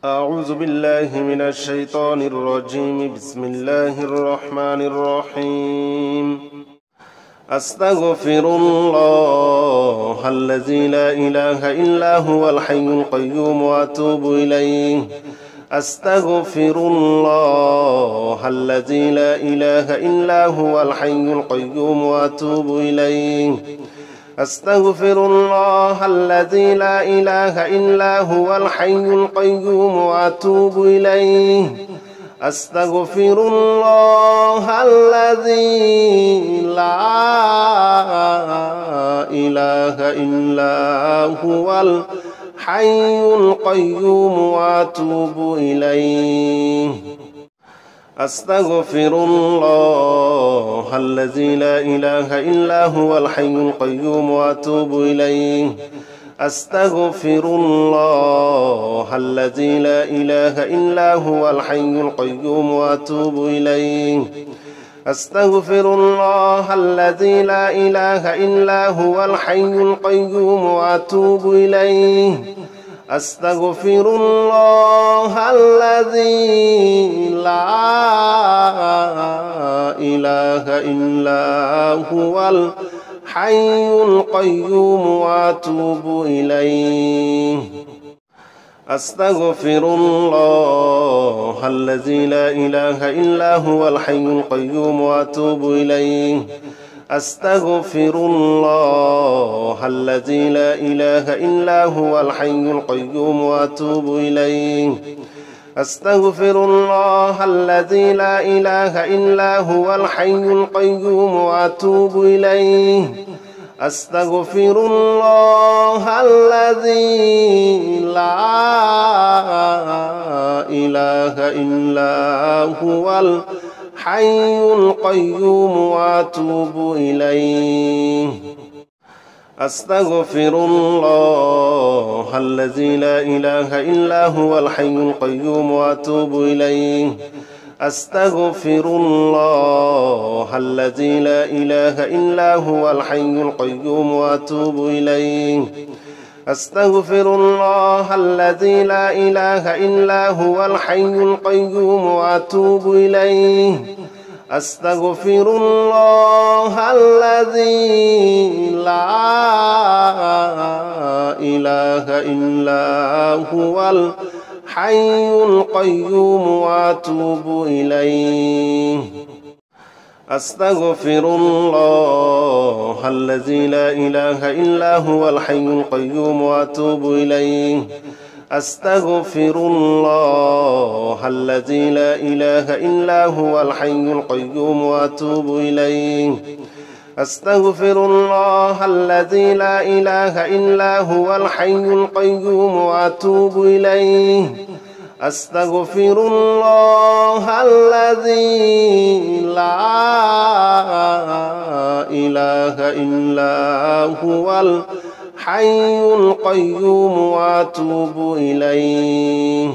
أعوذ بالله من الشيطان الرجيم. بسم الله الرحمن الرحيم. أستغفر الله الذي لا إله إلا هو الحي القيوم وأتوب إليه. أستغفر الله الذي لا إله إلا هو الحي القيوم وأتوب إليه. أستغفر الله الذي لا إله إلا هو الحي القيوم وأتوب إليه. أستغفر الله الذي لا إله إلا هو الحي القيوم وأتوب إليه. أستغفر الله الذي لا إله إلا هو الحي القيوم وأتوب إليه. أستغفر الله الذي لا إله إلا هو الحي القيوم وأتوب إليه. أستغفر الله الذي لا إله إلا هو الحي القيوم وأتوب إليه. أستغفر الله الذي لا إله إلا هو الحي القيوم وأتوب إليه. أستغفر الله الذي لا إله إلا هو الحي القيوم وأتوب إليه. أستغفر الله الذي لا إله إلا هو الحي القيوم وأتوب إليه. أستغفر الله الذي لا إله إلا هو الحي القيوم وأتوب إليه. أستغفر الله الذي لا إله إلا هو الحي القيوم وأتوب إليه. أستغفر الله الذي لا إله إلا هو الحي القيوم وأتوب إليه. أستغفر الله الذي لا إله إلا هو الحي القيوم وأتوب إليه. أستغفر الله الذي لا إله إلا هو الحي القيوم وأتوب إليه. أستغفر الله الذي لا إله إلا هو الحي القيوم وأتوب إليه. أستغفر الله الذي لا إله إلا هو الحي القيوم وأتوب إليه. أستغفر الله الذي لا إله إلا هو الحي القيوم وأتوب إليه. أستغفر الله الذي لا إله إلا هو الحي القيوم وأتوب إليه. أستغفر الله الذي لا إله إلا هو الحي القيوم وأتوب إليه.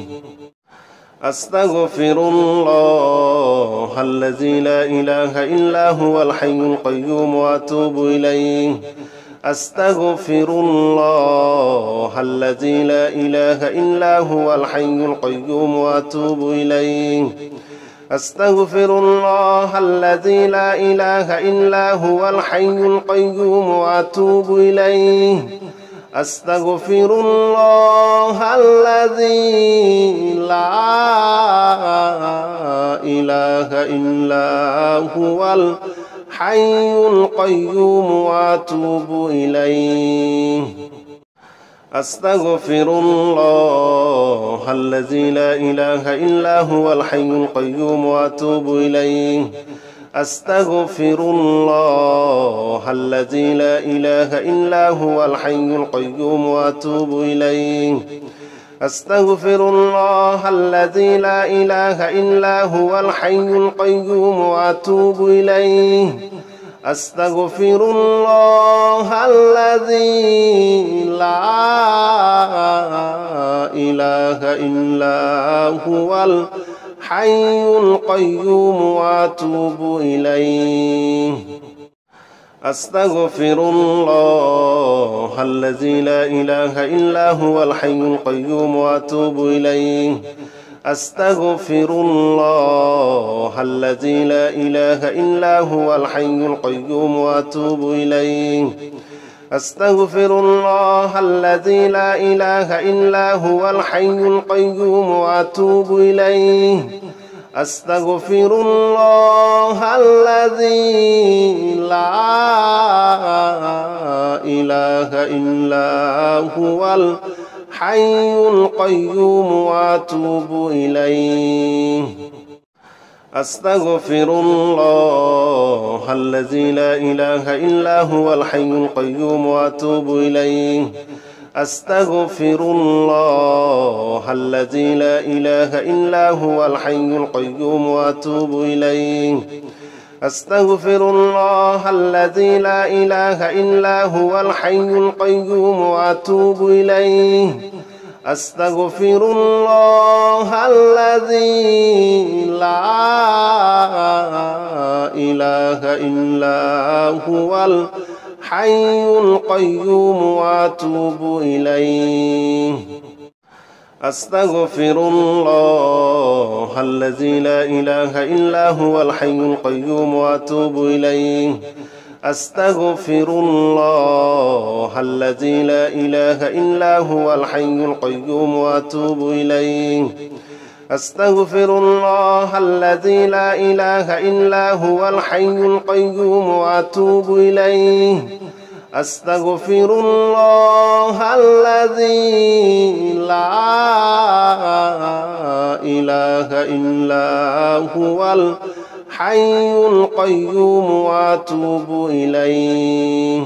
أستغفر الله الذي لا إله إلا هو الحي القيوم وأتوب إليه. أستغفر الله الذي لا إله إلا هو الحي القيوم وأتوب إليه. أستغفر الله الذي لا إله إلا هو الحي القيوم وأتوب إليه. أستغفر الله الذي لا إله إلا هو الحي القيوم وأتوب إليه. أستغفر الله الذي لا إله إلا هو الحي القيوم وأتوب إليه. أستغفر الله الذي لا إله إلا هو الحي القيوم وأتوب إليه. أستغفر الله الذي لا إله إلا هو الحي القيوم وأتوب إليه. أستغفر الله الذي لا إله إلا هو الحي القيوم وأتوب إليه. أستغفر الله الذي لا إله إلا هو الحي القيوم وأتوب إليه أستغفر الله الذي لا إله إلا هو الحي القيوم وأتوب إليه أستغفر الله الذي لا إله إلا هو الحي القيوم وأتوب إليه أستغفر الله الذي لا إله إلا هو الحي القيوم وأتوب إليه أستغفر الله الذي لا إله إلا هو الحي القيوم وأتوب إليه أستغفر الله الذي لا إله إلا هو الحي القيوم وأتوب إليه أستغفر الله الذي لا إله إلا هو الحي القيوم وأتوب إليه أستغفر الله الذي لا إله إلا هو الحي القيوم وأتوب إليه أستغفر الله الذي لا إله إلا هو الحي القيوم وأتوب إليه أستغفر الله الذي لا إله إلا هو الحي القيوم وأتوب إليه أستغفر الله الذي لا إله إلا هو الحي القيوم وأتوب إليه أستغفر الله الذي لا إله إلا هو الحي القيوم وأتوب إليه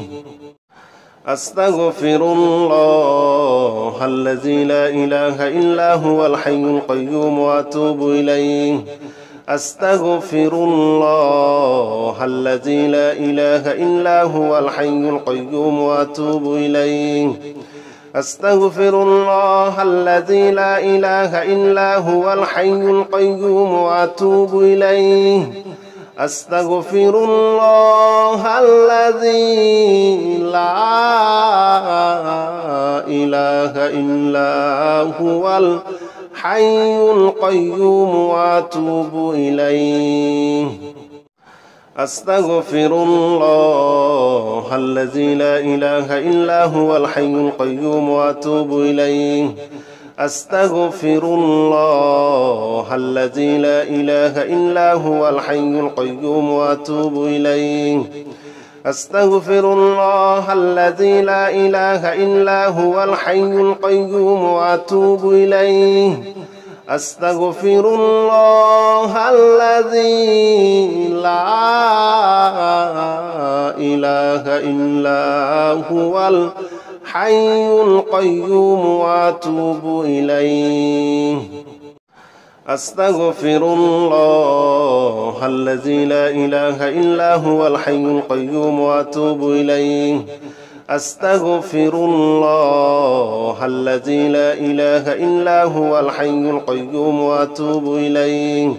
أستغفر الله الذي لا إله إلا هو الحي القيوم وأتوب إليه أستغفر الله الذي لا إله إلا هو الحي القيوم وأتوب إليه أستغفر الله الذي لا إله إلا هو الحي القيوم وأتوب إليه أستغفر الله الذي لا إله إلا هو الحي القيوم وأتوب إليه أستغفر الله الذي لا إله إلا هو الحي القيوم وأتوب إليه أستغفر الله الذي لا إله إلا هو الحي القيوم وأتوب إليه أستغفر الله الذي لا إله إلا هو الحي القيوم وأتوب إليه أستغفر الله الذي لا إله إلا هو الحي القيوم وأتوب إليه أستغفر الله الذي لا إله إلا هو الحي القيوم وأتوب إليه أستغفر الله الذي لا إله إلا هو الحي القيوم وأتوب إليه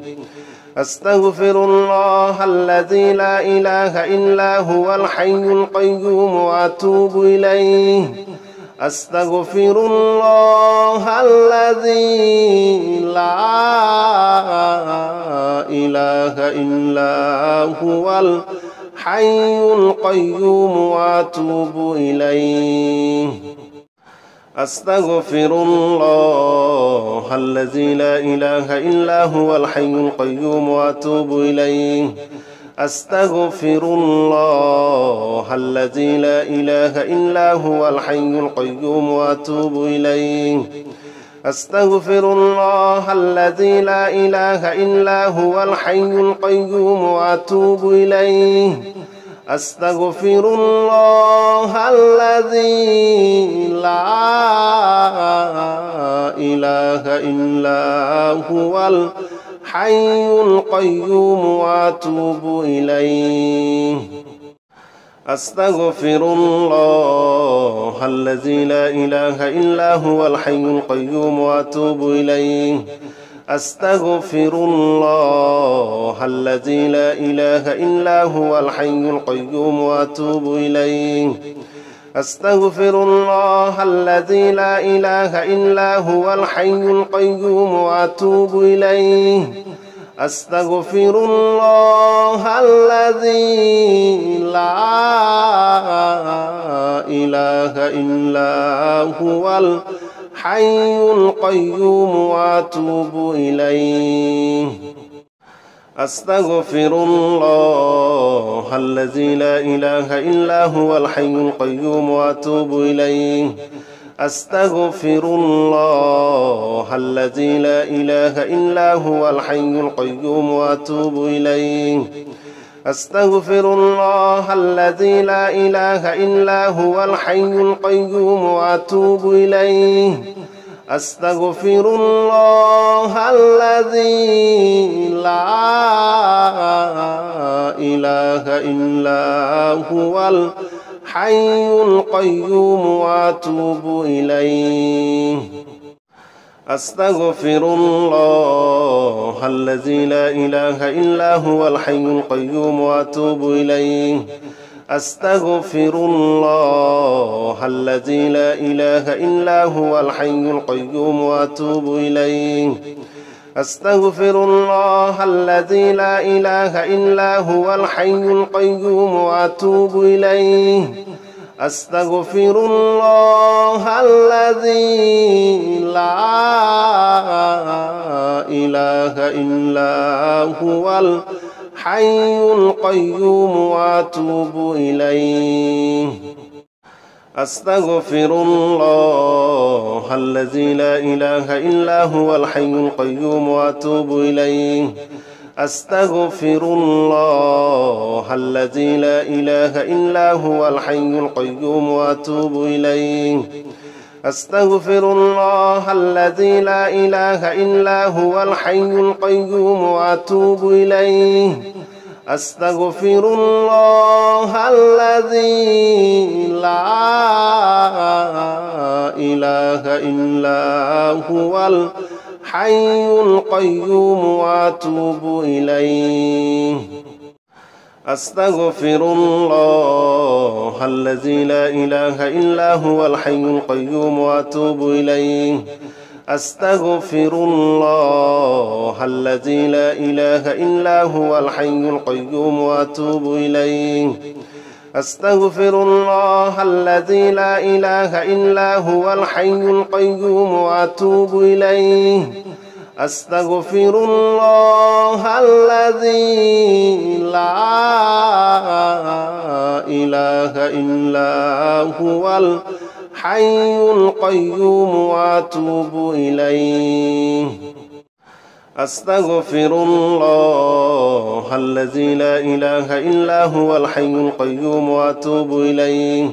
أستغفر الله الذي لا إله إلا هو الحي القيوم وأتوب إليه أستغفر الله الذي لا إله إلا هو الحي القيوم وأتوب إليه أستغفر الله الذي لا إله إلا هو الحي القيوم وأتوب إليه أستغفر الله الذي لا إله إلا هو الحي القيوم وأتوب إليه أستغفر الله الذي لا إله إلا هو الحي القيوم وأتوب إليه أستغفر الله الذي لا إله إلا هو الحي القيوم وأتوب إليه أستغفر الله الذي لا إله إلا هو الحي القيوم وأتوب إليه أستغفر الله الذي لا إله إلا هو الحي القيوم وأتوب إليه أستغفر الله الذي لا إله إلا هو الحي القيوم وأتوب إليه أستغفر الله الذي لا إله إلا هو الحي القيوم وأتوب إليه أستغفر الله الذي لا إله إلا هو الحي القيوم وأتوب إليه أستغفر الله الذي لا إله إلا هو الحي القيوم وأتوب إليه أستغفر الله الذي لا إله إلا هو الحي القيوم وأتوب إليه أستغفر الله الذي لا إله إلا هو الحي القيوم وأتوب إليه أستغفر الله الذي لا إله إلا هو الحي القيوم وأتوب إليه أستغفر الله الذي لا إله إلا هو الحي القيوم وأتوب إليه أستغفر الله الذي لا إله إلا هو الحي القيوم وأتوب إليه أستغفر الله الذي لا إله إلا هو الحي القيوم وأتوب إليه أستغفر الله الذي لا إله إلا هو الحي القيوم وأتوب إليه أستغفر الله الذي لا إله إلا هو الحي القيوم وأتوب إليه أستغفر الله الذي لا إله إلا هو الحي القيوم وأتوب إليه أستغفر الله الذي لا إله إلا هو الحي القيوم وأتوب إليه أستغفر الله الذي لا إله إلا هو الحي القيوم وأتوب إليه أستغفر الله الذي لا إله إلا هو الحي القيوم وأتوب إليه أستغفر الله الذي لا إله إلا هو الحي القيوم وأتوب إليه أستغفر الله الذي لا إله إلا هو الحي القيوم وأتوب إليه أستغفر الله الذي لا إله إلا هو الحي القيوم وأتوب إليه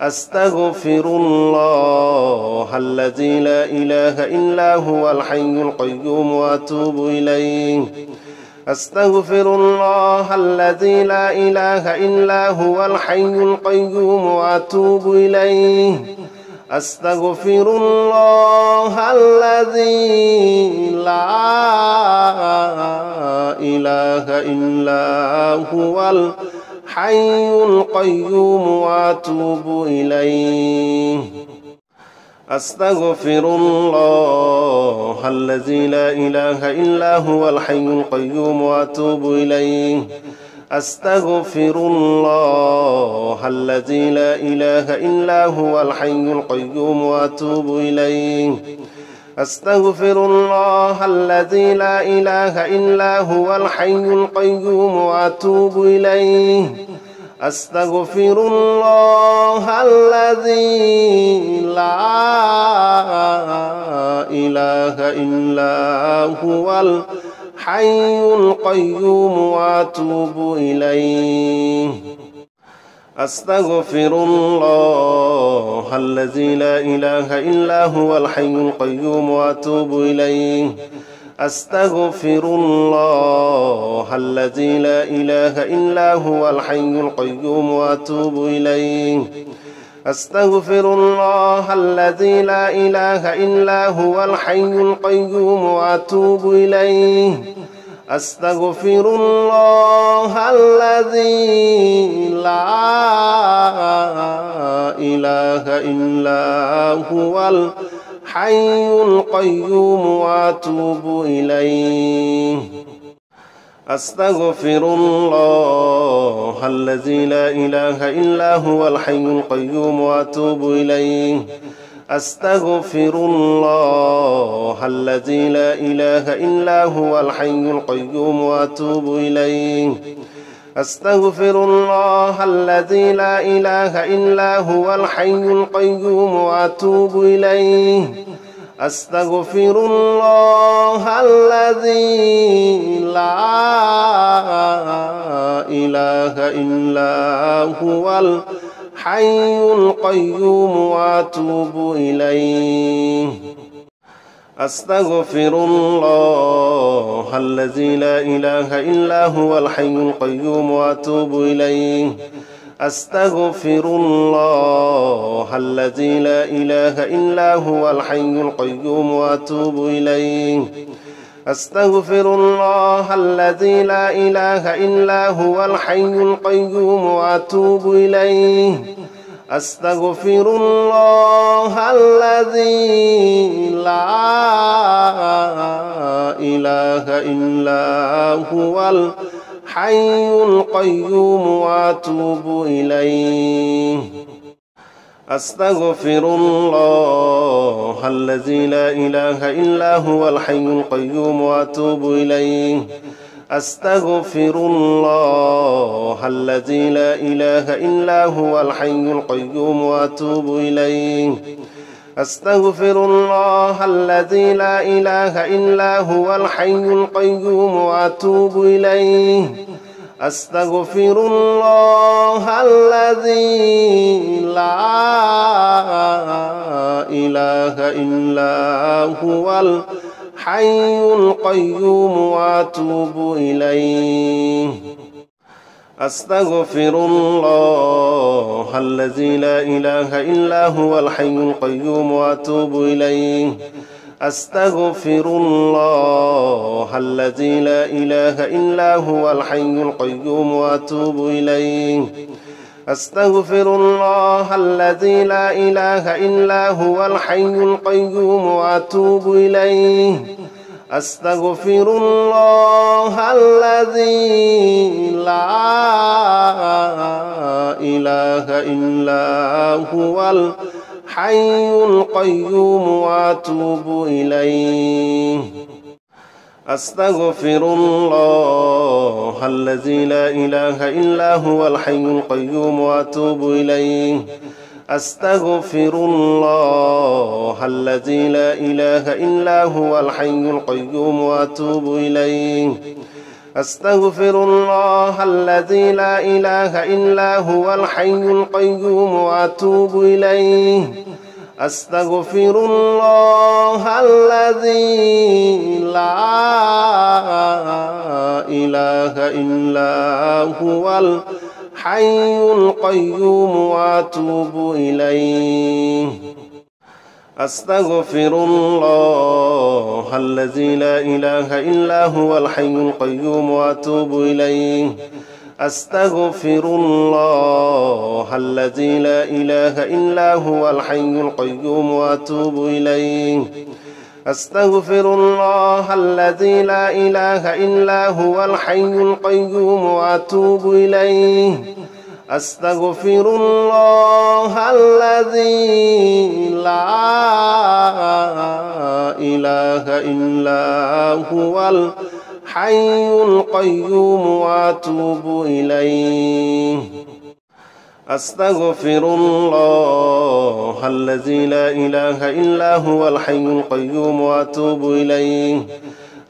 أستغفر الله الذي لا إله إلا هو الحي القيوم وأتوب إليه أستغفر الله الذي لا إله إلا هو الحي القيوم وأتوب إليه أستغفر الله الذي لا إله إلا هو الحي القيوم وأتوب إليه أستغفر الله الذي لا إله إلا هو الحي القيوم وأتوب إليه أستغفر الله الذي لا إله إلا هو الحي القيوم وأتوب إليه أستغفر الله الذي لا إله إلا هو الحي القيوم وأتوب إليه أستغفر الله الذي لا إله إلا هو الحي القيوم وأتوب إليه أستغفر الله الذي لا إله إلا هو الحي القيوم وأتوب إليه أستغفر الله الذي لا إله إلا هو الحي القيوم وأتوب إليه أستغفر الله الذي لا إله إلا هو الحي القيوم وأتوب إليه أستغفر الله الذي لا إله إلا هو الحي القيوم وأتوب إليه أستغفر الله الذي لا إله إلا هو الحي القيوم وأتوب إليه أستغفر الله الذي لا إله إلا هو الحي القيوم وأتوب إليه أستغفر الله الذي لا إله إلا هو الحي القيوم وأتوب إليه أستغفر الله الذي لا إله إلا هو الحي القيوم وأتوب إليه أستغفر الله الذي لا إله إلا هو الحي القيوم وأتوب إليه أستغفر الله الذي لا إله إلا هو الحي القيوم وأتوب إليه أستغفر الله الذي لا إله إلا هو الحي القيوم وأتوب إليه أستغفر الله الذي لا إله إلا هو الحي القيوم وأتوب إليه أستغفر الله الذي لا إله إلا هو الحي القيوم وأتوب إليه أستغفر الله الذي لا إله إلا هو الحي القيوم وأتوب إليه أستغفر الله الذي لا إله إلا هو الحي القيوم وأتوب إليه أستغفر الله الذي لا إله إلا هو الحي القيوم وأتوب إليه أستغفر الله الذي لا إله إلا هو الحي القيوم وأتوب إليه أستغفر الله الذي لا إله إلا هو الحي القيوم وأتوب إليه أستغفر الله الذي لا إله إلا هو الحي القيوم وأتوب إليه أستغفر الله الذي لا إله إلا هو الحي القيوم وأتوب إليه أستغفر الله الذي لا إله إلا هو الحي القيوم وأتوب إليه أستغفر الله الذي لا إله إلا هو الحي القيوم وأتوب إليه أستغفر الله الذي لا إله إلا هو الحي القيوم وأتوب إليه أستغفر الله الذي لا إله إلا هو الحي القيوم وأتوب إليه أستغفر الله الذي لا إله إلا هو الحي القيوم وأتوب إليه أستغفر الله الذي لا إله إلا هو الحي القيوم وأتوب إليه أستغفر الله الذي لا إله إلا هو الحي القيوم وأتوب إليه أستغفر الله الذي لا إله إلا هو الحي القيوم وأتوب إليه أستغفر الله الذي لا إله إلا هو الحي القيوم وأتوب إليه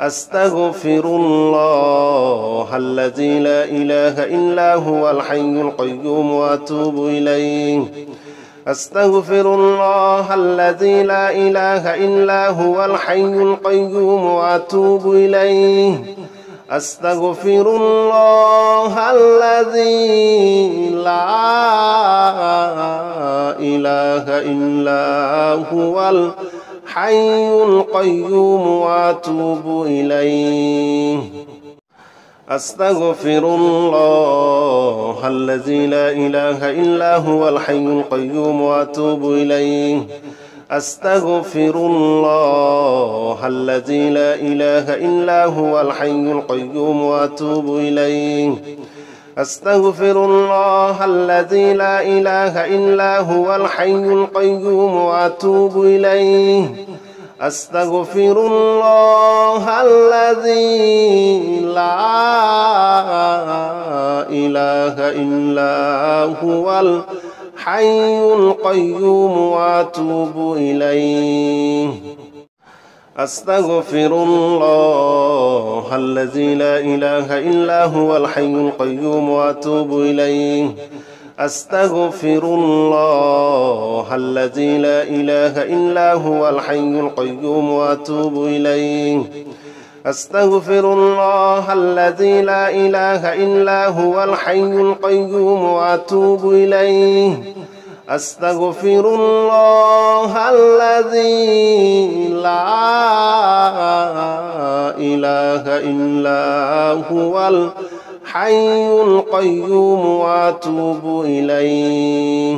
أستغفر الله الذي لا إله إلا هو الحي القيوم وأتوب إليه أستغفر الله الذي لا إله إلا هو الحي القيوم وأتوب إليه أستغفر الله الذي لا إله إلا هو الحي القيوم وأتوب إليه أستغفر الله الذي لا إله إلا هو الحي القيوم وأتوب إليه أستغفر الله الذي لا إله إلا هو الحي القيوم وأتوب إليه أستغفر الله الذي لا إله إلا هو الحي القيوم وأتوب إليه أستغفر الله الذي لا إله إلا هو الحي القيوم وأتوب إليه أستغفر الله الذي لا إله إلا هو الحي القيوم وأتوب إليه أستغفر الله الذي لا إله إلا هو الحي القيوم وأتوب إليه أستغفر الله الذي لا إله إلا هو الحي القيوم وأتوب إليه أستغفر الله الذي لا إله إلا هو الحي القيوم وأتوب إليه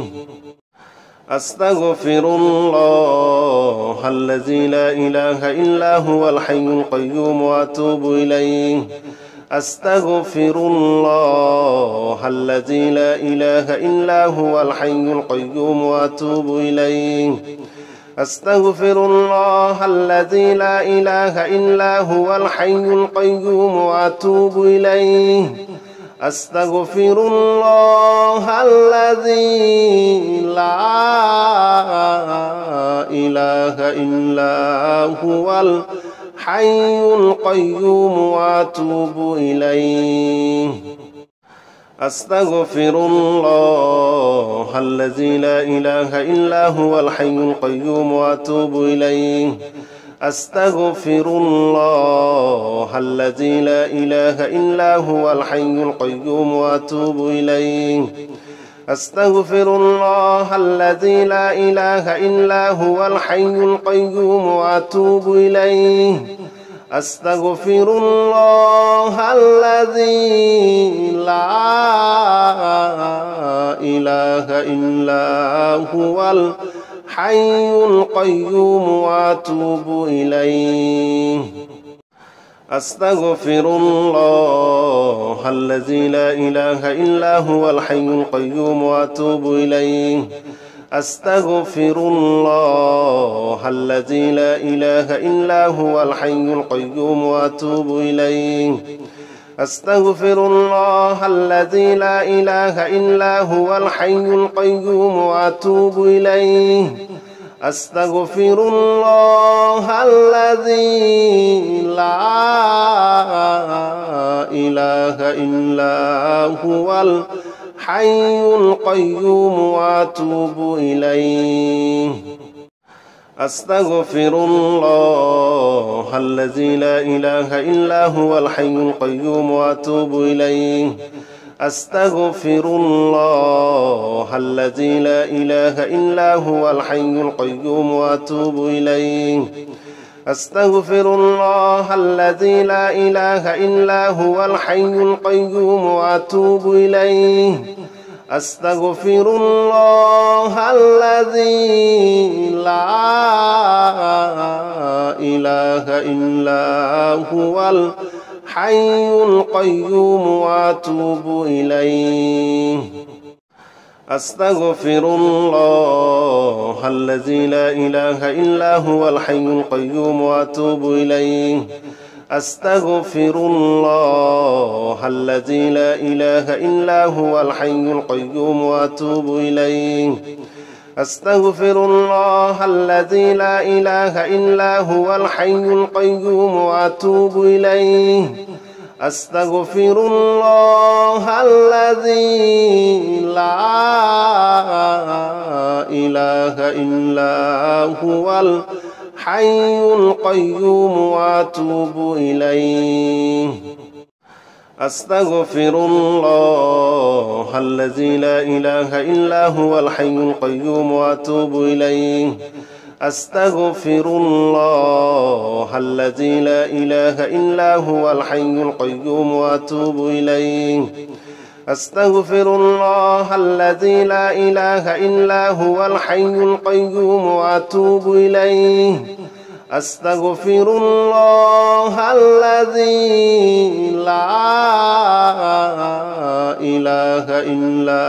أستغفر الله الذي لا إله إلا هو الحي القيوم وأتوب إليه أستغفر الله الذي لا إله إلا هو الحي القيوم وأتوب إليه أستغفر الله الذي لا إله إلا هو الحي القيوم وأتوب إليه أستغفر الله الذي لا إله إلا هو الحي القيوم وأتوب إليه أستغفر الله الذي لا إله إلا هو الحي القيوم وأتوب إليه أستغفر الله الذي لا إله إلا هو الحي القيوم وأتوب إليه أستغفر الله الذي لا إله إلا هو الحي القيوم وأتوب إليه أستغفر الله الذي لا إله إلا هو الحي القيوم وأتوب إليه أستغفر الله الذي لا إله إلا هو الحي القيوم وأتوب إليه أستغفر الله الذي لا إله إلا هو الحي القيوم وأتوب إليه أستغفر الله الذي لا إله إلا هو الحي القيوم وأتوب إليه أستغفر الله الذي لا إله إلا هو الحي القيوم وأتوب إليه أستغفر الله الذي لا إله إلا هو الحي القيوم وأتوب إليه أستغفر الله الذي لا إله إلا هو الحي القيوم وأتوب إليه أستغفر الله الذي لا إله إلا هو الحي القيوم وأتوب إليه أستغفر الله الذي لا إله إلا هو الحي القيوم وأتوب إليه أستغفر الله الذي لا إله إلا هو الحي القيوم وأتوب إليه أستغفر الله الذي لا إله إلا هو الحي القيوم وأتوب إليه أستغفر الله الذي لا إله إلا هو الحي القيوم وأتوب إليه أستغفر الله الذي لا إله إلا هو الحي القيوم وأتوب إليه أستغفر الله الذي لا إله إلا هو الحي القيوم وأتوب إليه أستغفر الله الذي لا إله إلا هو الحي القيوم وأتوب إليه أستغفر الله الذي لا إله إلا هو الحي القيوم وأتوب إليه أستغفر الله الذي لا إله إلا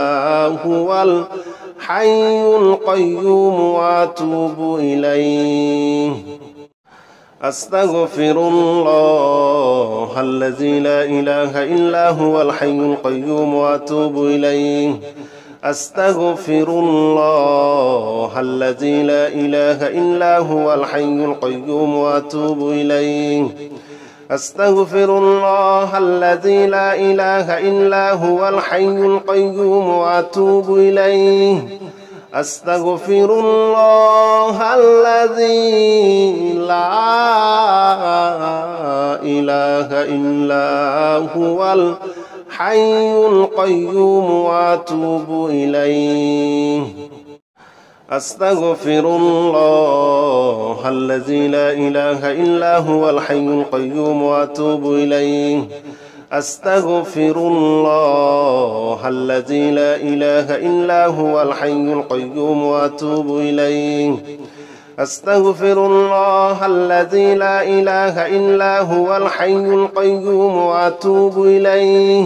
هو الحي القيوم وأتوب إليه أستغفر الله الذي لا إله إلا هو الحي القيوم وأتوب إليه أستغفر الله الذي لا إله إلا هو الحي القيوم وأتوب إليه أستغفر الله الذي لا إله إلا هو الحي القيوم وأتوب إليه أستغفر الله الذي لا إله إلا هو الحي القيوم وأتوب إليه أستغفر الله الذي لا إله إلا هو الحي القيوم وأتوب إليه أستغفر الله الذي لا إله إلا هو الحي القيوم وأتوب إليه أستغفر الله الذي لا إله إلا هو الحي القيوم وأتوب إليه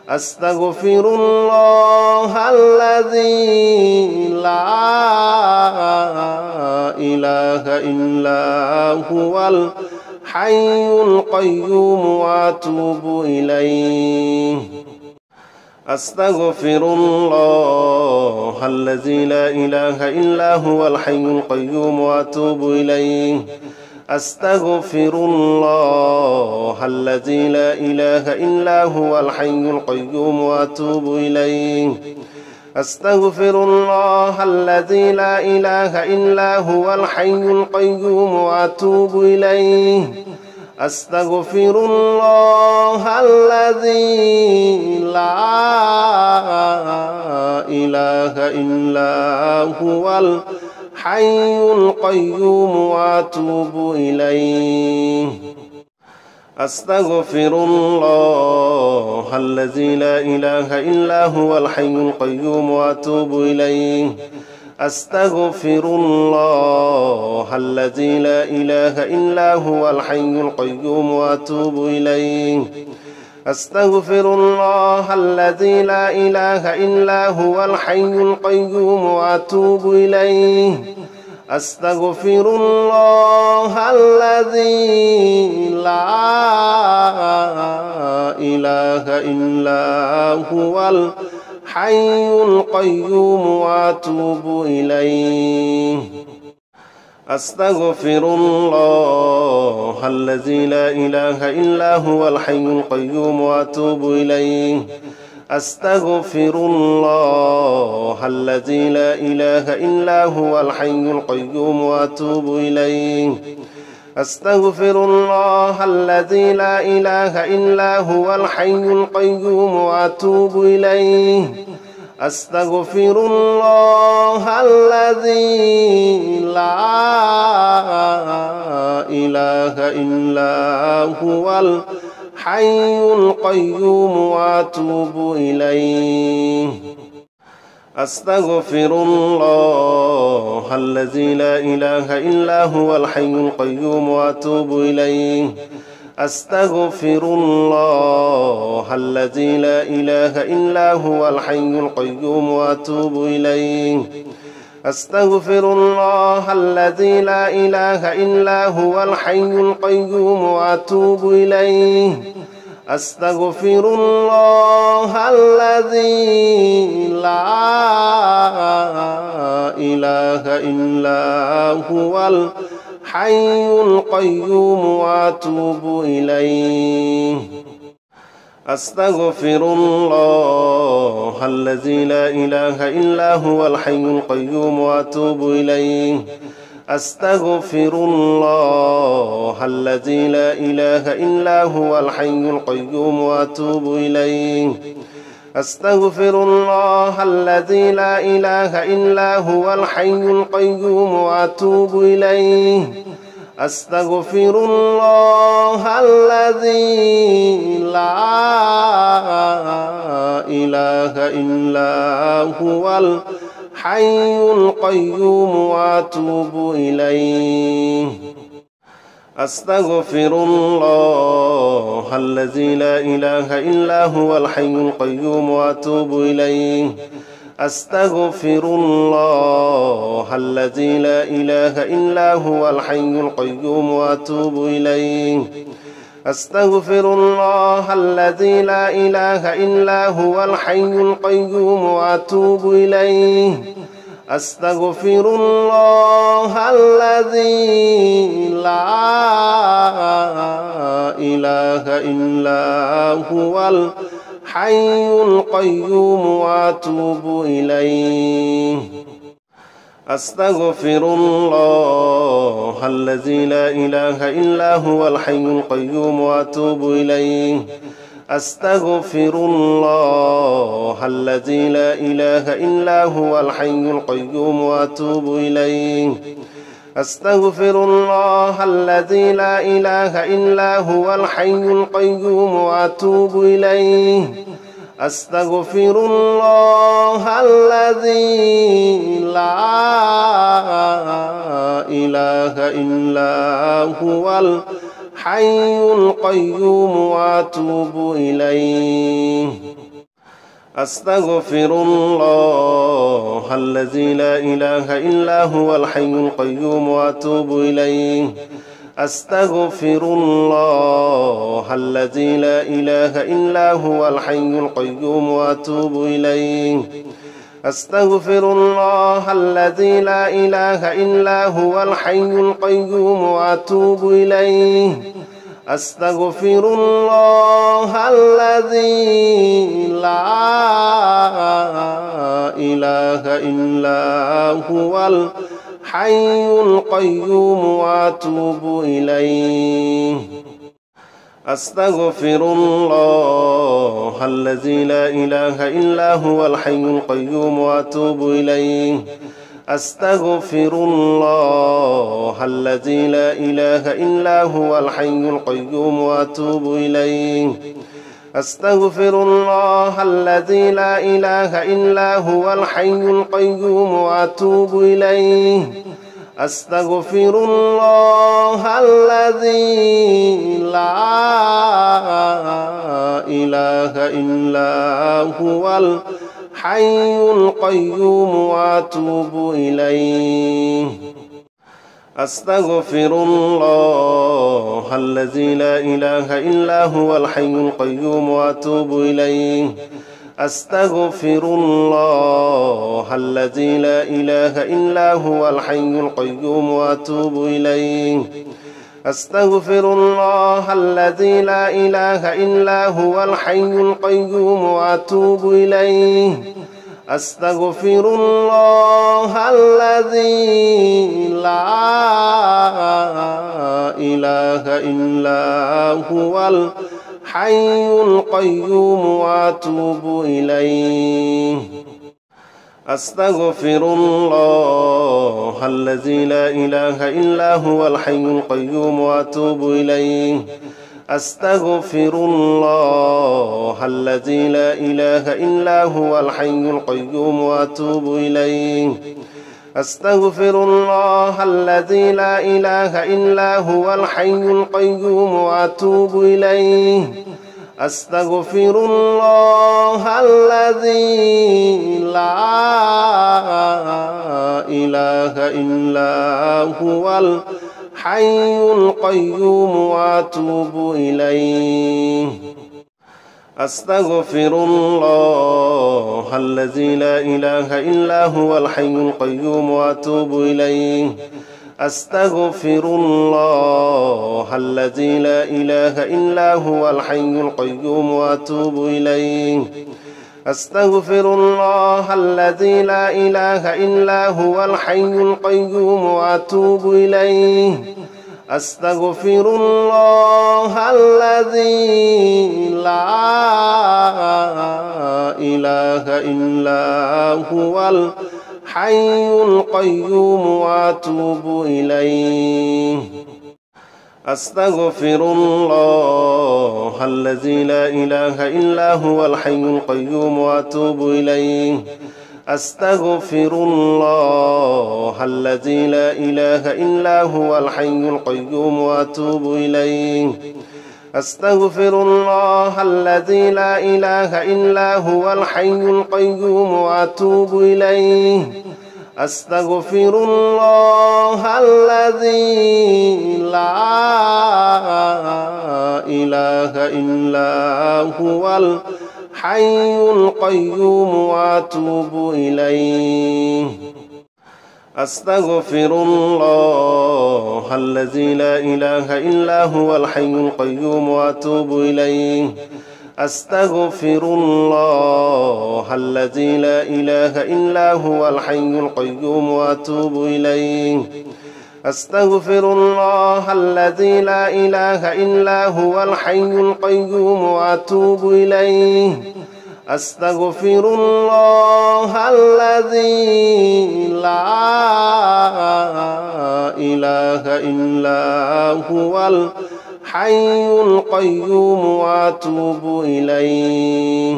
أستغفر الله الذي لا إله إلا هو الحي القيوم وأتوب إليه أستغفر الله الذي لا إله إلا هو الحي القيوم وأتوب إليه أستغفر الله الذي لا إله إلا هو الحي القيوم وأتوب إليه أستغفر الله الذي لا إله إلا هو الحي القيوم وأتوب إليه أستغفر الله الذي لا إله إلا هو الحي القيوم وأتوب إليه أستغفر الله الذي لا إله إلا هو الحي القيوم وأتوب إليه أستغفر الله الذي لا إله إلا هو الحي القيوم وأتوب إليه أستغفر الله الذي لا إله إلا هو الحي القيوم وأتوب إليه أستغفر الله الذي لا إله إلا هو الحي القيوم وأتوب إليه أستغفر الله الذي لا إله إلا هو الحي القيوم وأتوب إليه أستغفر الله الذي لا إله إلا هو الحي القيوم وأتوب إليه أستغفر الله الذي لا إله إلا هو الحي القيوم وأتوب إليه أستغفر الله الذي لا إله إلا هو الحي القيوم وأتوب إليه أستغفر الله الذي لا إله إلا هو الحي القيوم وأتوب إليه أستغفر الله الذي لا إله إلا هو الحي القيوم وأتوب إليه أستغفر الله الذي لا إله إلا هو الحي القيوم وأتوب إليه أستغفر الله الذي لا إله إلا هو الحي القيوم وأتوب إليه أستغفر الله الذي لا إله إلا هو الحي القيوم وأتوب إليه أستغفر الله الذي لا إله إلا هو الحي القيوم وأتوب إليه أستغفر الله الذي لا إله إلا هو الحي القيوم وأتوب إليه أستغفر الله الذي لا إله إلا هو الحي القيوم وأتوب إليه أستغفر الله الذي لا إله إلا هو الحي القيوم وأتوب إليه أستغفر الله الذي لا إله إلا هو الحي القيوم وأتوب إليه أستغفر الله الذي لا إله إلا هو الحي القيوم وأتوب إليه أستغفر الله الذي لا إله إلا هو الحي القيوم وأتوب إليه أستغفر الله الذي لا إله إلا هو الحي القيوم وأتوب إليه أستغفر الله الذي لا إله إلا هو الحي القيوم وأتوب إليه أستغفر الله الذي لا إله إلا هو الحي القيوم وأتوب إليه أستغفر الله الذي لا إله إلا هو الحي القيوم وأتوب إليه أستغفر الله الذي لا إله إلا هو الحي القيوم وأتوب إليه أستغفر الله الذي لا إله إلا هو الحي القيوم وأتوب إليه أستغفر الله الذي لا إله إلا هو الحي القيوم وأتوب إليه أستغفر الله الذي لا إله إلا هو الحي القيوم وأتوب إليه أستغفر الله الذي لا إله إلا هو الحي القيوم وأتوب إليه أستغفر الله الذي لا إله إلا هو الحي القيوم وأتوب إليه أستغفر الله الذي لا إله إلا هو الحي القيوم وأتوب إليه أستغفر الله الذي لا إله إلا هو الحي القيوم وأتوب إليه أستغفر الله الذي لا إله إلا هو الحي القيوم وأتوب إليه أستغفر الله الذي لا إله إلا هو الحي القيوم وأتوب إليه أستغفر الله الذي لا إله إلا هو الحي القيوم وأتوب إليه أستغفر الله الذي لا إله إلا هو الحي القيوم وأتوب إليه أستغفر الله الذي لا إله إلا هو الحي القيوم وأتوب إليه أستغفر الله الذي لا إله إلا هو الحي القيوم وأتوب إليه أستغفر الله الذي لا إله إلا هو الحي القيوم وأتوب إليه أستغفر الله الذي لا إله إلا هو الحي القيوم وأتوب إليه أستغفر الله الذي لا إله إلا هو الحي القيوم وأتوب إليه أستغفر الله الذي لا إله إلا هو الحي القيوم وأتوب إليه أستغفر الله الذي لا إله إلا هو الحي القيوم وأتوب إليه أستغفر الله الذي لا إله إلا هو الحي القيوم وأتوب إليه أستغفر الله الذي لا إله إلا هو الحي القيوم وأتوب إليه أستغفر الله الذي لا إله إلا هو الحي القيوم وأتوب إليه أستغفر الله الذي لا إله إلا هو الحي القيوم وأتوب إليه أستغفر الله الذي لا إله إلا هو الحي القيوم وأتوب إليه أستغفر الله الذي لا إله إلا هو الحي القيوم وأتوب إليه أستغفر الله الذي لا إله إلا هو الحي القيوم وأتوب إليه أستغفر الله الذي لا إله إلا هو الحي القيوم وأتوب إليه أستغفر الله الذي لا إله إلا هو الحي القيوم وأتوب إليه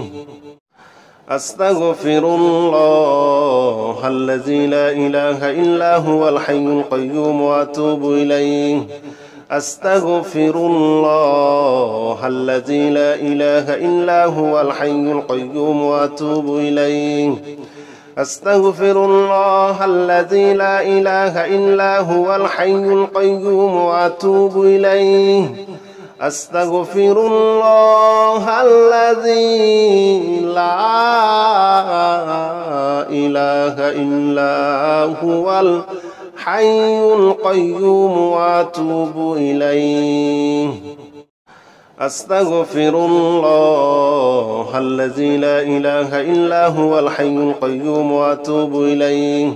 أستغفر الله الذي لا إله إلا هو الحي القيوم وأتوب إليه أستغفر الله الذي لا إله إلا هو الحي القيوم وأتوب إليه أستغفر الله الذي لا إله إلا هو الحي القيوم وأتوب إليه أستغفر الله الذي لا إله إلا هو الحي القيوم وأتوب إليه أستغفر الله الذي لا إله إلا هو الحي القيوم وأتوب إليه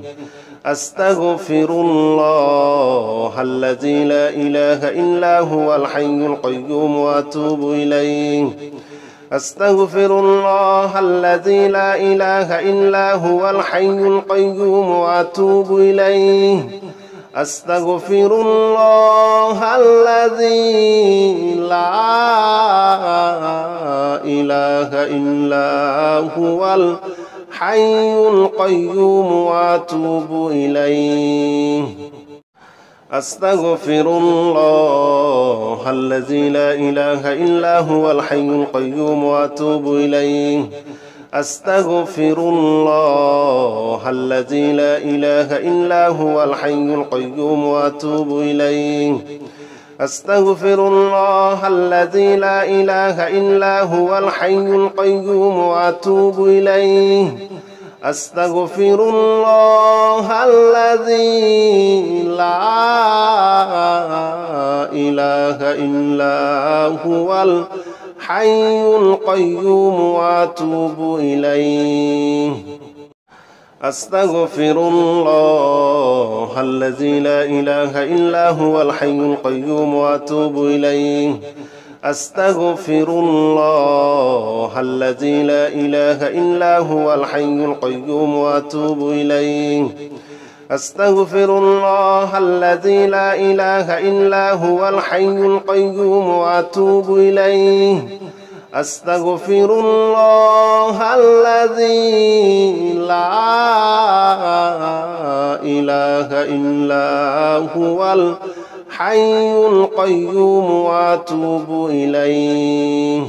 أستغفر الله الذي لا إله إلا هو الحي القيوم وأتوب إليه أستغفر الله الذي لا إله إلا هو الحي القيوم وأتوب إليه أستغفر الله الذي لا إله إلا هو الحي القيوم وأتوب إليه أستغفر الله الذي لا إله إلا هو الحي القيوم وأتوب إليه أستغفر الله الذي لا إله إلا هو الحي القيوم وأتوب إليه أستغفر الله الذي لا إله إلا هو الحي القيوم وأتوب إليه أستغفر الله الذي لا إله إلا هو الحي القيوم وأتوب إليه أستغفر الله الذي لا إله إلا هو الحي القيوم وأتوب إليه أستغفر الله الذي لا إله إلا هو الحي القيوم وأتوب إليه أستغفر الله الذي لا إله إلا هو الحي القيوم وأتوب إليه أستغفر الله الذي لا إله إلا هو الحي القيوم وأتوب إليه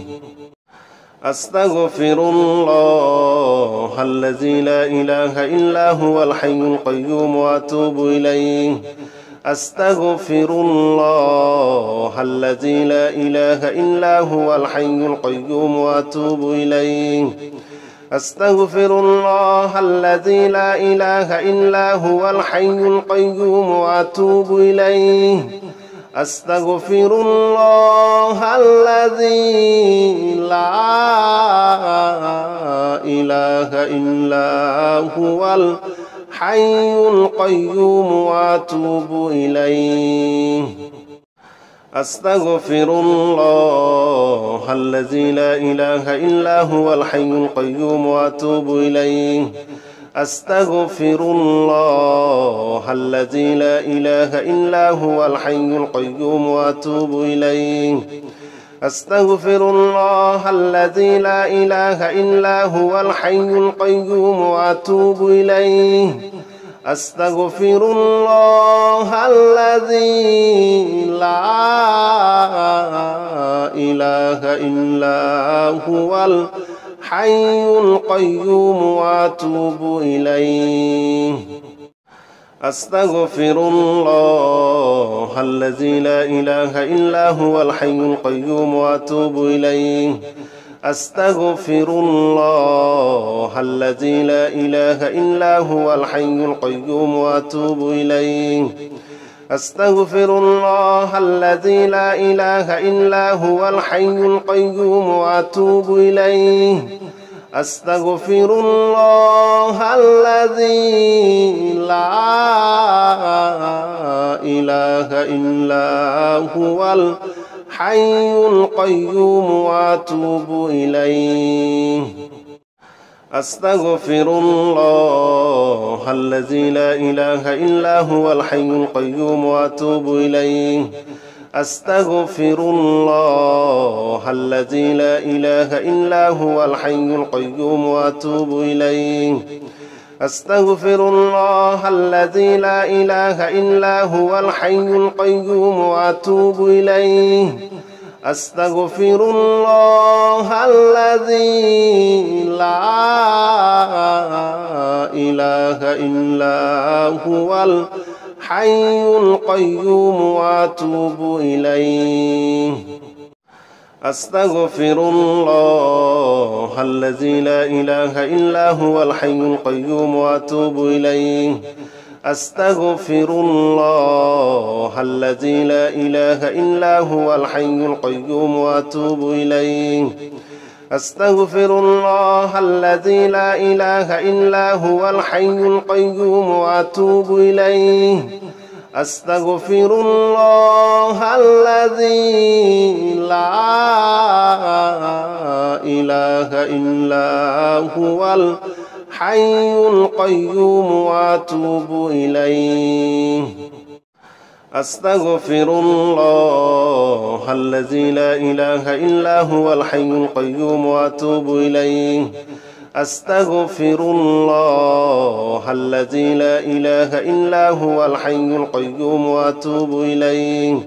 أستغفر الله الذي لا إله إلا هو الحي القيوم وأتوب إليه أستغفر الله الذي لا إله إلا هو الحي القيوم وأتوب إليه أستغفر الله الذي لا إله إلا هو الحي القيوم وأتوب إليه أستغفر الله الذي لا إله إلا هو الحي القيوم وأتوب إليه أستغفر الله الذي لا إله إلا هو الحي القيوم وأتوب إليه أستغفر الله الذي لا إله إلا هو الحي القيوم وأتوب إليه أستغفر الله الذي لا إله إلا هو الحي القيوم وأتوب إليه أستغفر الله الذي لا إله إلا هو الحي القيوم وأتوب إليه أستغفر الله الذي لا إله إلا هو الحي القيوم وأتوب إليه أستغفر الله الذي لا إله إلا هو الحي القيوم وأتوب إليه أستغفر الله الذي لا إله إلا هو الحي القيوم وأتوب إليه أستغفر الله الذي لا إله إلا هو الحي القيوم وأتوب إليه أستغفر الله الذي لا إله إلا هو الحي القيوم وأتوب إليه أستغفر الله الذي لا إله إلا هو الحي القيوم وأتوب إليه أستغفر الله الذي لا إله إلا هو الحي القيوم وأتوب إليه أستغفر الله الذي لا إله إلا هو الحي القيوم وأتوب إليه أستغفر الله الذي لا إله إلا هو الحي القيوم وأتوب إليه أستغفر الله الذي لا إله إلا هو الحي القيوم وأتوب إليه أستغفر الله الذي لا إله إلا هو الحي القيوم وأتوب إليه أستغفر الله الذي لا إله إلا هو الحي القيوم وأتوب إليه أستغفر الله الذي لا إله إلا هو الحي القيوم وأتوب إليه أستغفر الله الذي لا إله إلا هو الحي القيوم وأتوب إليه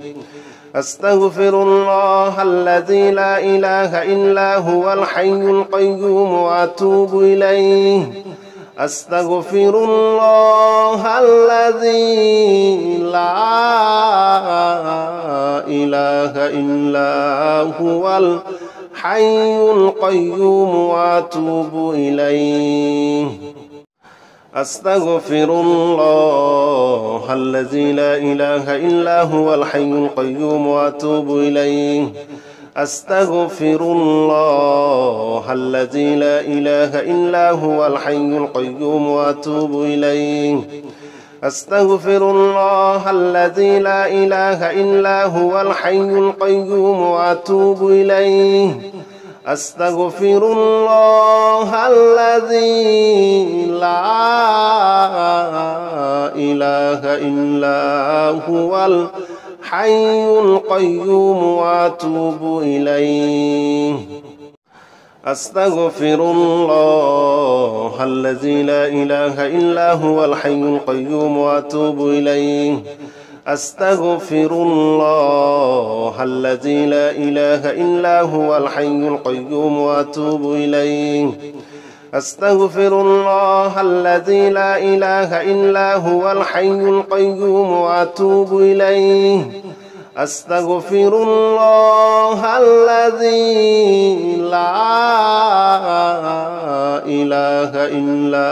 أستغفر الله الذي لا إله إلا هو الحي القيوم وأتوب إليه أستغفر الله الذي لا إله إلا هو الحي القيوم وأتوب إليه أستغفر الله الذي لا إله إلا هو الحي القيوم وأتوب إليه أستغفر الله الذي لا إله إلا هو الحي القيوم وأتوب إليه أستغفر الله الذي لا إله إلا هو الحي القيوم وأتوب إليه أستغفر الله الذي لا إله إلا هو الحي القيوم وأتوب إليه أستغفر الله الذي لا إله إلا هو الحي القيوم وأتوب إليه أستغفر الله الذي لا إله إلا هو الحي القيوم وأتوب إليه أستغفر الله الذي لا إله إلا هو الحي القيوم وأتوب إليه أستغفر الله الذي لا إله إلا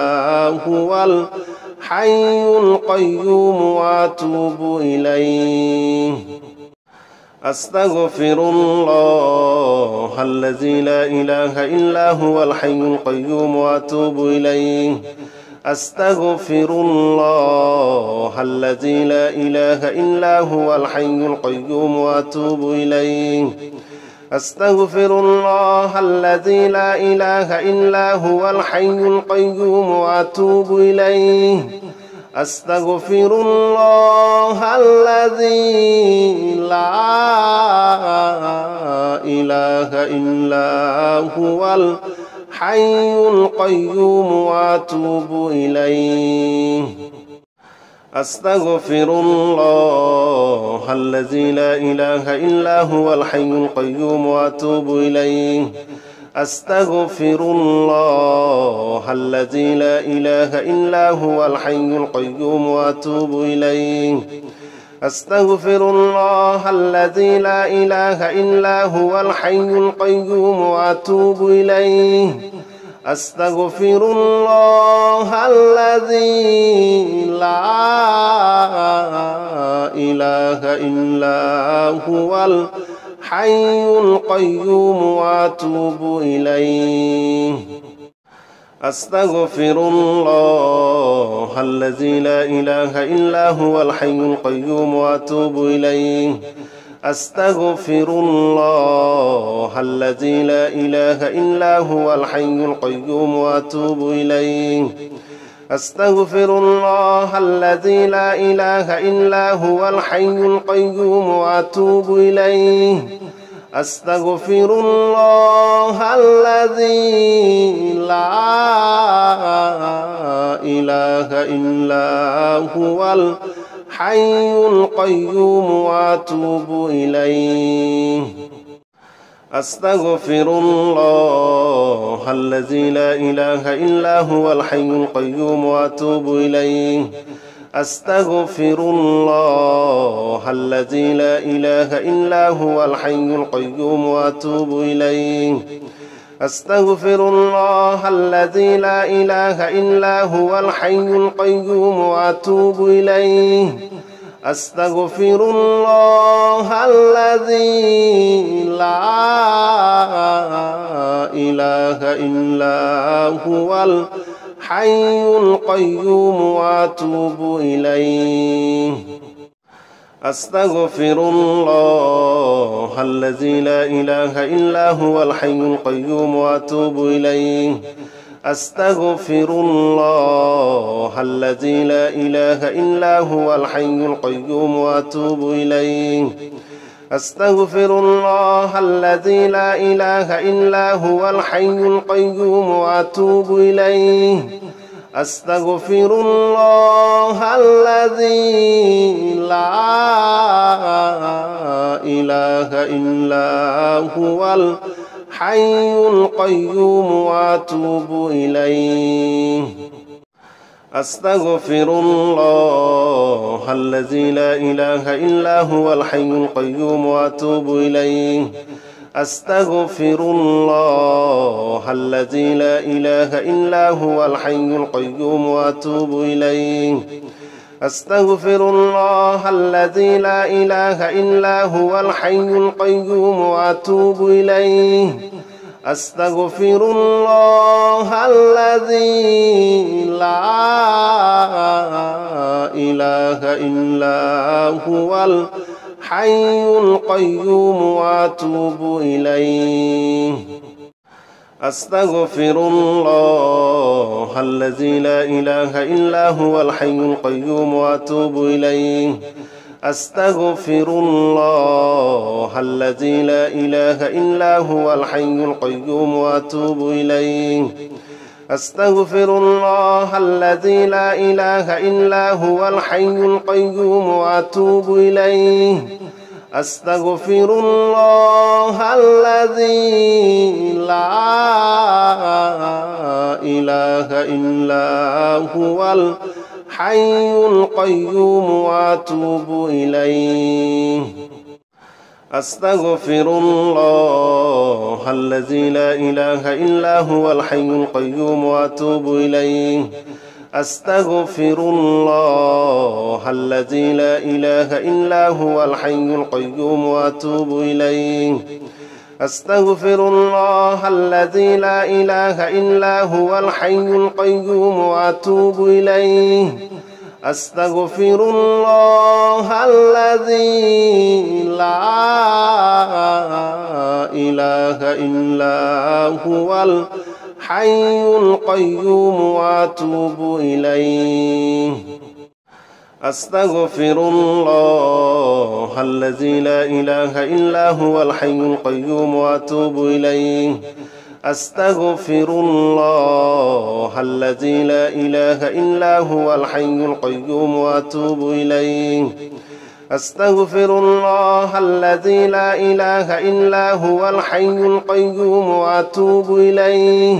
هو الحي القيوم وأتوب إليه أستغفر الله الذي لا إله إلا هو الحي القيوم وأتوب إليه. أستغفر الله الذي لا إله إلا هو الحي القيوم وأتوب إليه. أستغفر الله الذي لا إله إلا هو الحي القيوم وأتوب إليه. أستغفر الله الذي لا إله إلا هو الحي القيوم وأتوب إليه. أستغفر الله الذي لا إله إلا هو الحي القيوم وأتوب إليه. أستغفر الله الذي لا إله إلا هو الحي القيوم وأتوب إليه. أستغفر الله الذي لا إله إلا هو الحي القيوم وأتوب إليه. أستغفر الله الذي لا إله إلا هو الحي القيوم وأتوب إليه. أستغفر الله الذي لا إله إلا هو الحي القيوم وأتوب إليه. أستغفر الله الذي لا إله إلا هو الحي القيوم وأتوب إليه. أستغفر الله الذي لا إله إلا هو الحي القيوم وأتوب إليه. أستغفر الله الذي لا إله إلا هو الحي القيوم وأتوب إليه. أستغفر الله الذي لا إله إلا هو الحي القيوم وأتوب إليه. أستغفر الله الذي لا إله إلا هو الحي القيوم وأتوب إليه. أستغفر الله الذي لا إله إلا هو الحي القيوم وأتوب إليه. أستغفر الله الذي لا إله إلا هو الحي القيوم وأتوب إليه. أستغفر الله الذي لا إله إلا هو الحي القيوم وأتوب إليه. أستغفر الله الذي لا إله إلا هو الحي القيوم وأتوب إليه. أستغفر الله الذي لا إله إلا هو الحي القيوم وأتوب إليه. أستغفر الله الذي لا إله إلا هو الحي القيوم وأتوب إليه. أستغفر الله الذي لا إله إلا هو الحي القيوم وأتوب إليه. أستغفر الله الذي لا إله إلا هو الحي القيوم وأتوب إليه. أستغفر الله الذي لا إله إلا هو الحي القيوم وأتوب إليه. أستغفر الله الذي لا إله إلا هو الحي القيوم وأتوب إليه. أستغفر الله الذي لا إله إلا هو الحي القيوم وأتوب إليه. أستغفر الله الذي لا إله إلا هو الحي القيوم وأتوب إليه. أستغفر الله الذي لا إله إلا هو الحي القيوم وأتوب إليه. أستغفر الله الذي لا إله إلا هو الحي القيوم وأتوب إليه. أستغفر الله الذي لا إله إلا هو الحي القيوم وأتوب إليه. أستغفر الله الذي لا إله إلا هو الحي القيوم وأتوب إليه أستغفر الله الذي لا إله إلا هو الحي القيوم وأتوب إليه أستغفر الله الذي لا إله إلا هو الحي القيوم وأتوب إليه أستغفر الله الذي لا إله إلا هو الحي القيوم وأتوب إليه أستغفر الله الذي لا إله إلا هو الحي القيوم وأتوب إليه أستغفر الله الذي لا إله إلا هو الحي القيوم وأتوب إليه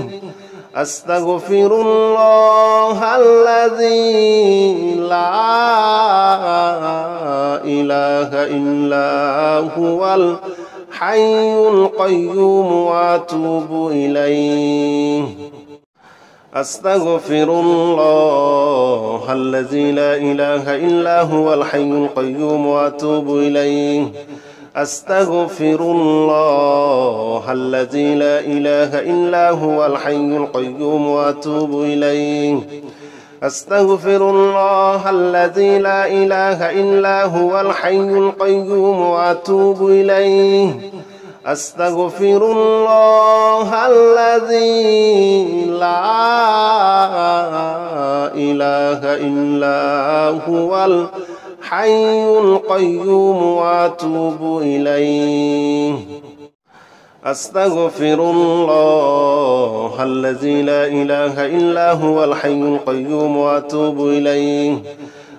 أستغفر الله الذي لا إله إلا هو الحي القيوم وأتوب إليه أستغفر الله الذي لا إله إلا هو الحي القيوم وأتوب إليه أستغفر الله الذي لا إله إلا هو الحي القيوم وأتوب إليه أستغفر الله الذي لا إله إلا هو الحي القيوم وأتوب إليه أستغفر الله الذي لا إله إلا هو الحي القيوم وأتوب إليه أستغفر الله الذي لا إله إلا هو الحي القيوم وأتوب إليه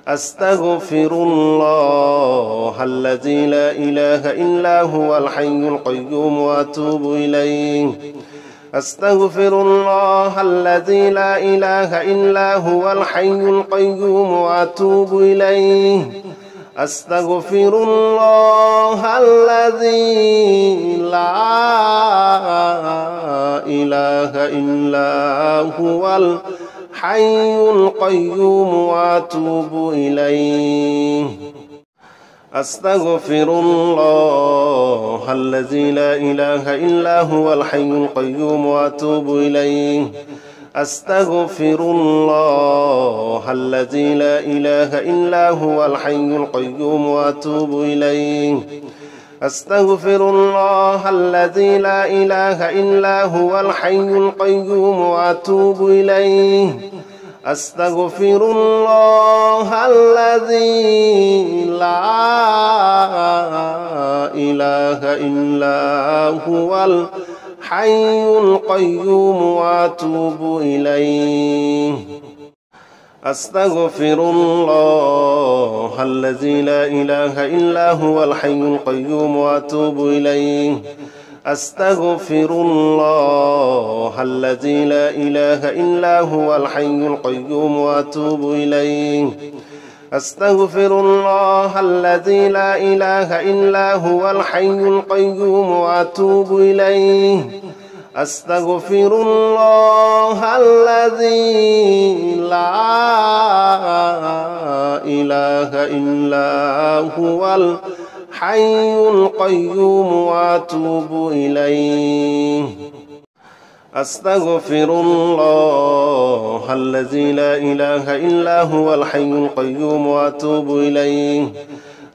أستغفر الله الذي لا إله إلا هو الحي القيوم وأتوب إليه أستغفر الله الذي لا إله إلا هو الحي القيوم وأتوب إليه أستغفر الله الذي لا إله إلا هو الحي القيوم وأتوب إليه أستغفر الله الذي لا إله إلا هو الحي القيوم وأتوب إليه أستغفر الله الذي لا إله إلا هو الحي القيوم وأتوب إليه أستغفر الله الذي لا إله إلا هو الحي القيوم وأتوب إليه أستغفر الله الذي لا إله إلا هو الحي القيوم وأتوب إليه أستغفر الله الذي لا إله إلا هو الحي القيوم وأتوب إليه أستغفر الله الذي لا إله إلا هو الحي القيوم وأتوب إليه أستغفر الله الذي لا إله إلا هو الحي القيوم وأتوب إليه أستغفر الله الذي لا إله إلا هو الحي القيوم وأتوب إليه أستغفر الله الذي لا إله إلا هو الحي القيوم وأتوب إليه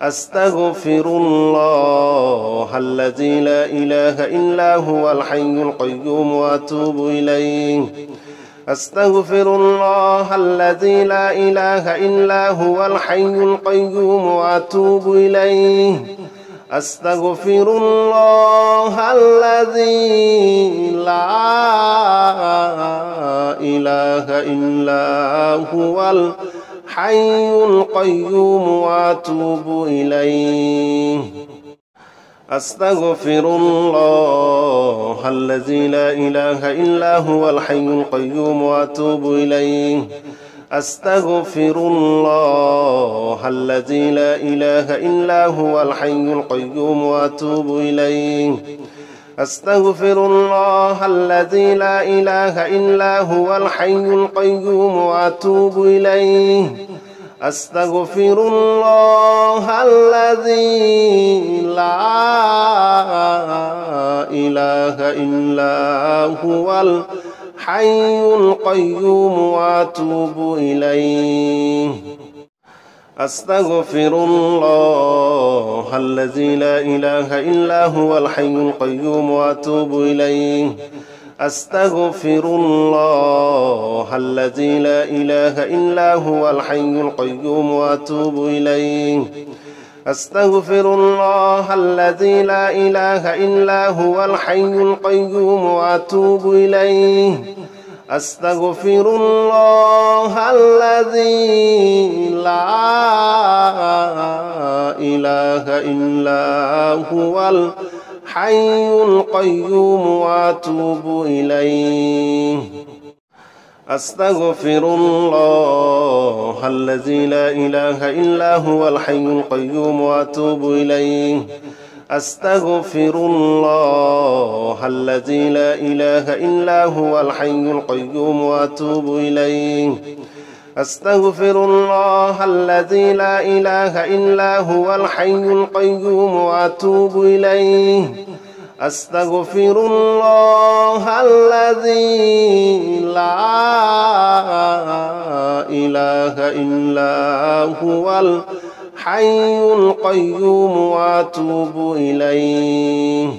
أستغفر الله الذي لا إله إلا هو الحي القيوم وأتوب إليه أستغفر الله الذي لا إله إلا هو الحي القيوم وأتوب إليه أستغفر الله الذي لا إله إلا هو الحي القيوم وأتوب إليه أستغفر الله الذي لا إله إلا هو الحي القيوم وأتوب إليه أستغفر الله الذي لا إله إلا هو الحي القيوم وأتوب إليه أستغفر الله الذي لا إله إلا هو الحي القيوم وأتوب إليه أستغفر الله الذي لا إله إلا هو الحي القيوم وأتوب إليه أستغفر الله الذي لا إله إلا هو الحي القيوم وأتوب إليه أستغفر الله الذي لا إله إلا هو الحي القيوم وأتوب إليه أستغفر الله الذي لا إله إلا هو الحي القيوم وأتوب إليه أستغفر الله الذي لا إله إلا هو الحي القيوم وأتوب إليه أستغفر الله الذي لا إله إلا هو الحي القيوم وأتوب إليه أستغفر الله الذي لا إله إلا هو الحي القيوم وأتوب إليه أستغفر الله الذي لا إله إلا هو الحي القيوم وأتوب إليه أستغفر الله الذي لا إله إلا هو الحي القيوم وأتوب إليه